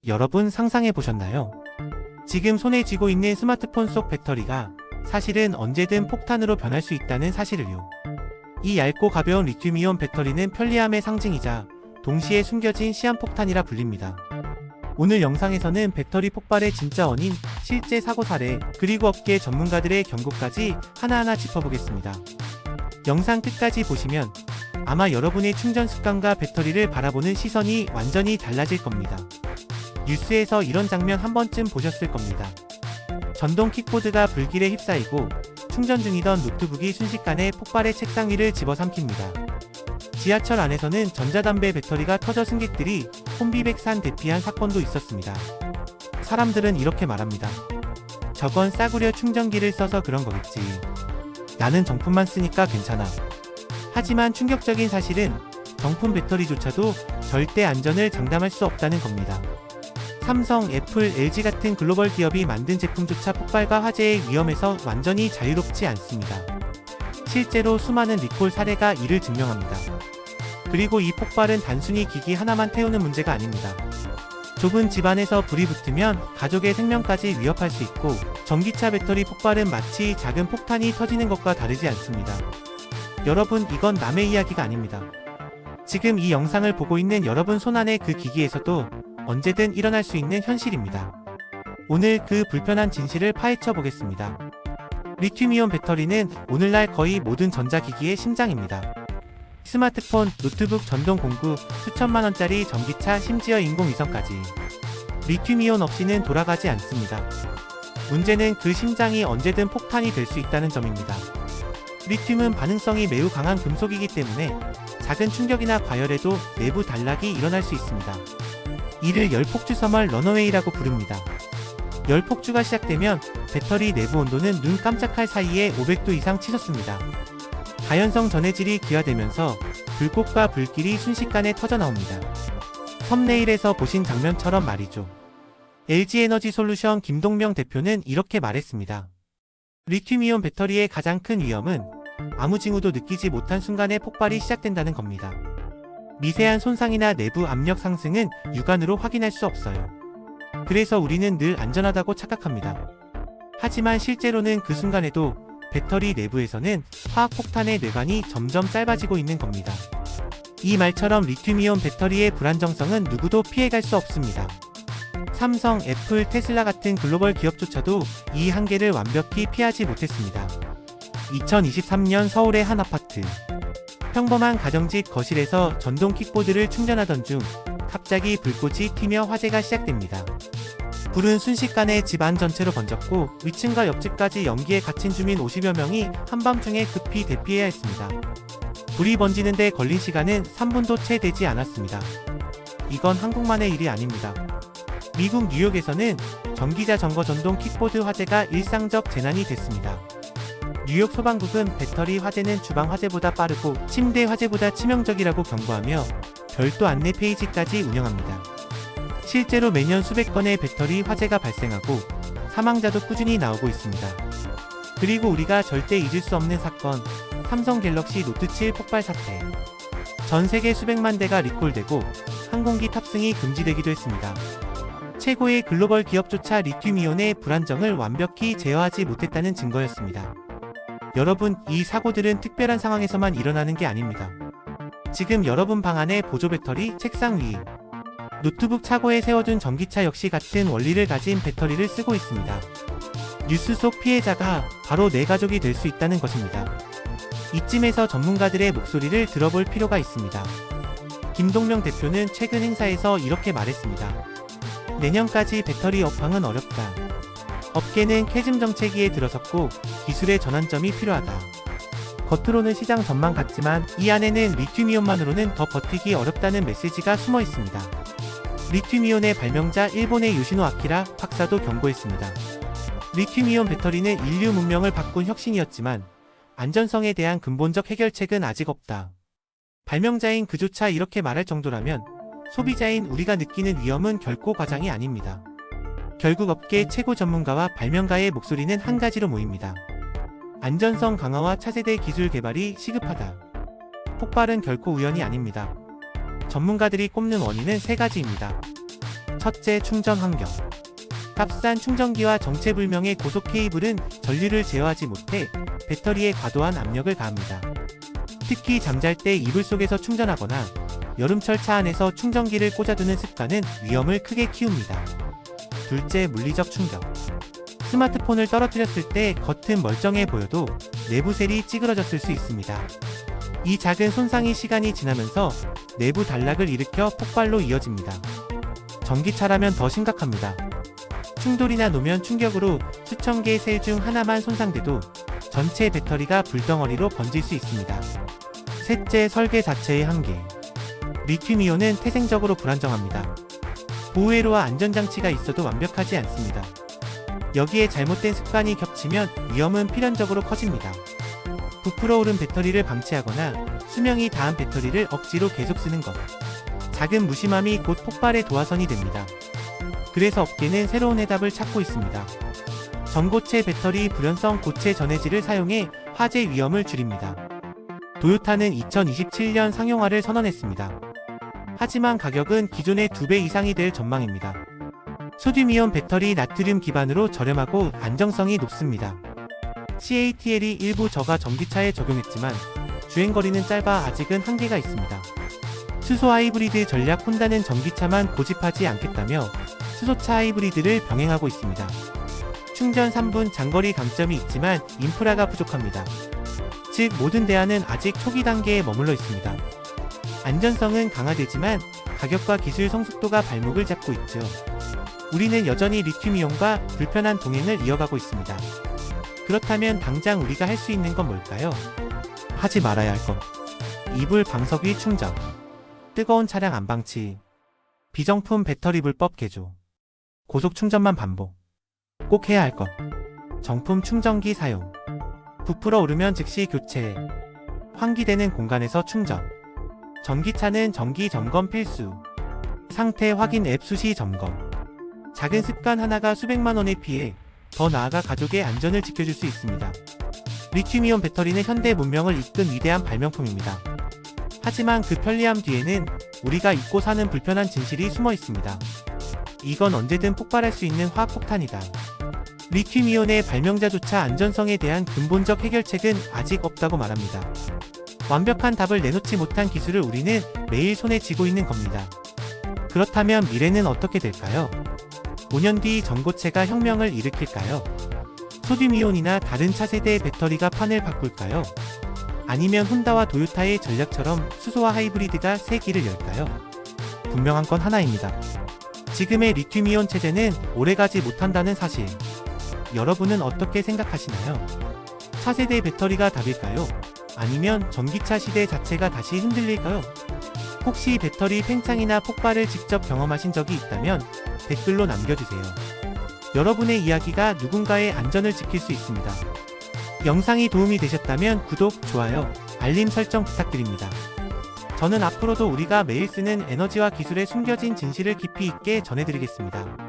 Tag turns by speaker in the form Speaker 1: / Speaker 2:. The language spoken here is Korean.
Speaker 1: 여러분 상상해 보셨나요? 지금 손에 쥐고 있는 스마트폰 속 배터리가 사실은 언제든 폭탄으로 변할 수 있다는 사실을요. 이 얇고 가벼운 리튬이온 배터리는 편리함의 상징이자 동시에 숨겨진 시한폭탄이라 불립니다. 오늘 영상에서는 배터리 폭발의 진짜 원인, 실제 사고 사례, 그리고 업계 전문가들의 경고까지 하나하나 짚어보겠습니다. 영상 끝까지 보시면 아마 여러분의 충전 습관과 배터리를 바라보는 시선이 완전히 달라질 겁니다. 뉴스에서 이런 장면 한 번쯤 보셨을 겁니다. 전동 킥보드가 불길에 휩싸이고 충전 중이던 노트북이 순식간에 폭발의 책상 위를 집어삼킵니다. 지하철 안에서는 전자담배 배터리가 터져 승객들이 혼비백산 대피한 사건도 있었습니다. 사람들은 이렇게 말합니다. 저건 싸구려 충전기를 써서 그런 거겠지. 나는 정품만 쓰니까 괜찮아. 하지만 충격적인 사실은 정품 배터리조차도 절대 안전을 장담할 수 없다는 겁니다. 삼성, 애플, LG 같은 글로벌 기업이 만든 제품조차 폭발과 화재의 위험에서 완전히 자유롭지 않습니다. 실제로 수많은 리콜 사례가 이를 증명합니다. 그리고 이 폭발은 단순히 기기 하나만 태우는 문제가 아닙니다. 좁은 집안에서 불이 붙으면 가족의 생명까지 위협할 수 있고, 전기차 배터리 폭발은 마치 작은 폭탄이 터지는 것과 다르지 않습니다. 여러분, 이건 남의 이야기가 아닙니다. 지금 이 영상을 보고 있는 여러분 손안의 그 기기에서도 언제든 일어날 수 있는 현실입니다. 오늘 그 불편한 진실을 파헤쳐 보겠습니다. 리튬이온 배터리는 오늘날 거의 모든 전자기기의 심장입니다. 스마트폰, 노트북 전동 공구, 수천만원짜리 전기차, 심지어 인공위성까지 리튬이온 없이는 돌아가지 않습니다. 문제는 그 심장이 언제든 폭탄이 될 수 있다는 점입니다. 리튬은 반응성이 매우 강한 금속이기 때문에 작은 충격이나 과열에도 내부 단락이 일어날 수 있습니다. 이를 열폭주 섬얼 런어웨이라고 부릅니다. 열폭주가 시작되면 배터리 내부 온도는 눈 깜짝할 사이에 500도 이상 치솟습니다. 가연성 전해질이 기화되면서 불꽃과 불길이 순식간에 터져나옵니다. 썸네일에서 보신 장면처럼 말이죠. LG에너지솔루션 김동명 대표는 이렇게 말했습니다. 리튬이온 배터리의 가장 큰 위험은 아무 징후도 느끼지 못한 순간에 폭발이 시작된다는 겁니다. 미세한 손상이나 내부 압력 상승은 육안으로 확인할 수 없어요. 그래서 우리는 늘 안전하다고 착각합니다. 하지만 실제로는 그 순간에도 배터리 내부에서는 화학폭탄의 뇌관이 점점 짧아지고 있는 겁니다. 이 말처럼 리튬이온 배터리의 불안정성은 누구도 피해갈 수 없습니다. 삼성, 애플, 테슬라 같은 글로벌 기업조차도 이 한계를 완벽히 피하지 못했습니다. 2023년 서울의 한 아파트. 평범한 가정집 거실에서 전동 킥보드를 충전하던 중 갑자기 불꽃이 튀며 화재가 시작됩니다. 불은 순식간에 집안 전체로 번졌고 위층과 옆집까지 연기에 갇힌 주민 50여 명이 한밤중에 급히 대피해야 했습니다. 불이 번지는데 걸린 시간은 3분도 채 되지 않았습니다. 이건 한국만의 일이 아닙니다. 미국 뉴욕에서는 전기자 전거 전동 킥보드 화재가 일상적 재난이 됐습니다. 뉴욕 소방국은 배터리 화재는 주방 화재보다 빠르고 침대 화재보다 치명적이라고 경고하며 별도 안내 페이지까지 운영합니다. 실제로 매년 수백 건의 배터리 화재가 발생하고 사망자도 꾸준히 나오고 있습니다. 그리고 우리가 절대 잊을 수 없는 사건, 삼성 갤럭시 노트 7 폭발 사태. 전 세계 수백만 대가 리콜되고 항공기 탑승이 금지되기도 했습니다. 최고의 글로벌 기업조차 리튬이온의 불안정을 완벽히 제어하지 못했다는 증거였습니다. 여러분, 이 사고들은 특별한 상황에서만 일어나는 게 아닙니다. 지금 여러분 방 안의 보조 배터리, 책상 위, 노트북 차고에 세워둔 전기차 역시 같은 원리를 가진 배터리를 쓰고 있습니다. 뉴스 속 피해자가 바로 내 가족이 될 수 있다는 것입니다. 이쯤에서 전문가들의 목소리를 들어볼 필요가 있습니다. 김동명 대표는 최근 행사에서 이렇게 말했습니다. 내년까지 배터리 업황은 어렵다. 업계는 캐즘 정체기에 들어섰고 기술의 전환점이 필요하다. 겉으로는 시장 전망 같지만 이 안에는 리튬이온만으로는 더 버티기 어렵다는 메시지가 숨어 있습니다. 리튬이온의 발명자 일본의 요시노 아키라 박사도 경고했습니다. 리튬이온 배터리는 인류 문명을 바꾼 혁신이었지만 안전성에 대한 근본적 해결책은 아직 없다. 발명자인 그조차 이렇게 말할 정도라면 소비자인 우리가 느끼는 위험은 결코 과장이 아닙니다. 결국 업계 최고 전문가와 발명가의 목소리는 한 가지로 모입니다. 안전성 강화와 차세대 기술 개발이 시급하다. 폭발은 결코 우연이 아닙니다. 전문가들이 꼽는 원인은 세 가지입니다. 첫째, 충전 환경. 값싼 충전기와 정체불명의 고속 케이블은 전류를 제어하지 못해 배터리에 과도한 압력을 가합니다. 특히 잠잘 때 이불 속에서 충전하거나 여름철 차 안에서 충전기를 꽂아두는 습관은 위험을 크게 키웁니다. 둘째, 물리적 충격. 스마트폰을 떨어뜨렸을 때 겉은 멀쩡해 보여도 내부 셀이 찌그러졌을 수 있습니다. 이 작은 손상이 시간이 지나면서 내부 단락을 일으켜 폭발로 이어집니다. 전기차라면 더 심각합니다. 충돌이나 노면 충격으로 수천 개의 셀 중 하나만 손상돼도 전체 배터리가 불덩어리로 번질 수 있습니다. 셋째, 설계 자체의 한계. 리튬이온은 태생적으로 불안정합니다. 보호회로와 안전장치가 있어도 완벽하지 않습니다. 여기에 잘못된 습관이 겹치면 위험은 필연적으로 커집니다. 부풀어 오른 배터리를 방치하거나 수명이 다한 배터리를 억지로 계속 쓰는 것. 작은 무심함이 곧 폭발의 도화선이 됩니다. 그래서 업계는 새로운 해답을 찾고 있습니다. 전고체 배터리 불연성 고체 전해질을 사용해 화재 위험을 줄입니다. 도요타는 2027년 상용화를 선언했습니다. 하지만 가격은 기존의 2배 이상이 될 전망입니다. 소듐이온 배터리 나트륨 기반으로 저렴하고 안정성이 높습니다. CATL이 일부 저가 전기차에 적용했지만 주행거리는 짧아 아직은 한계가 있습니다. 수소 하이브리드 전략. 혼다는 전기차만 고집하지 않겠다며 수소차 하이브리드를 병행하고 있습니다. 충전 3분 장거리 강점이 있지만 인프라가 부족합니다. 즉 모든 대안은 아직 초기 단계에 머물러 있습니다. 안전성은 강화되지만 가격과 기술 성숙도가 발목을 잡고 있죠. 우리는 여전히 리튬이온과 불편한 동행을 이어가고 있습니다. 그렇다면 당장 우리가 할 수 있는 건 뭘까요? 하지 말아야 할 것. 이불 방석 위 충전. 뜨거운 차량 안방치. 비정품 배터리 불법 개조. 고속 충전만 반복. 꼭 해야 할 것. 정품 충전기 사용. 부풀어 오르면 즉시 교체. 환기되는 공간에서 충전. 전기차는 정기 점검 필수. 상태 확인 앱 수시 점검. 작은 습관 하나가 수백만 원의 피해, 더 나아가 가족의 안전을 지켜줄 수 있습니다. 리튬이온 배터리는 현대 문명을 이끈 위대한 발명품입니다. 하지만 그 편리함 뒤에는 우리가 잊고 사는 불편한 진실이 숨어 있습니다. 이건 언제든 폭발할 수 있는 화학폭탄이다. 리튬이온의 발명자조차 안전성에 대한 근본적 해결책은 아직 없다고 말합니다. 완벽한 답을 내놓지 못한 기술을 우리는 매일 손에 쥐고 있는 겁니다. 그렇다면 미래는 어떻게 될까요? 5년 뒤 전고체가 혁명을 일으킬까요? 소듐이온이나 다른 차세대의 배터리가 판을 바꿀까요? 아니면 혼다와 도요타의 전략처럼 수소와 하이브리드가 새 길을 열까요? 분명한 건 하나입니다. 지금의 리튬이온 체제는 오래가지 못한다는 사실. 여러분은 어떻게 생각하시나요? 차세대 배터리가 답일까요? 아니면 전기차 시대 자체가 다시 흔들릴까요? 혹시 배터리 팽창이나 폭발을 직접 경험하신 적이 있다면 댓글로 남겨주세요. 여러분의 이야기가 누군가의 안전을 지킬 수 있습니다. 영상이 도움이 되셨다면 구독, 좋아요, 알림 설정 부탁드립니다. 저는 앞으로도 우리가 매일 쓰는 에너지와 기술의 숨겨진 진실을 깊이 있게 전해드리겠습니다.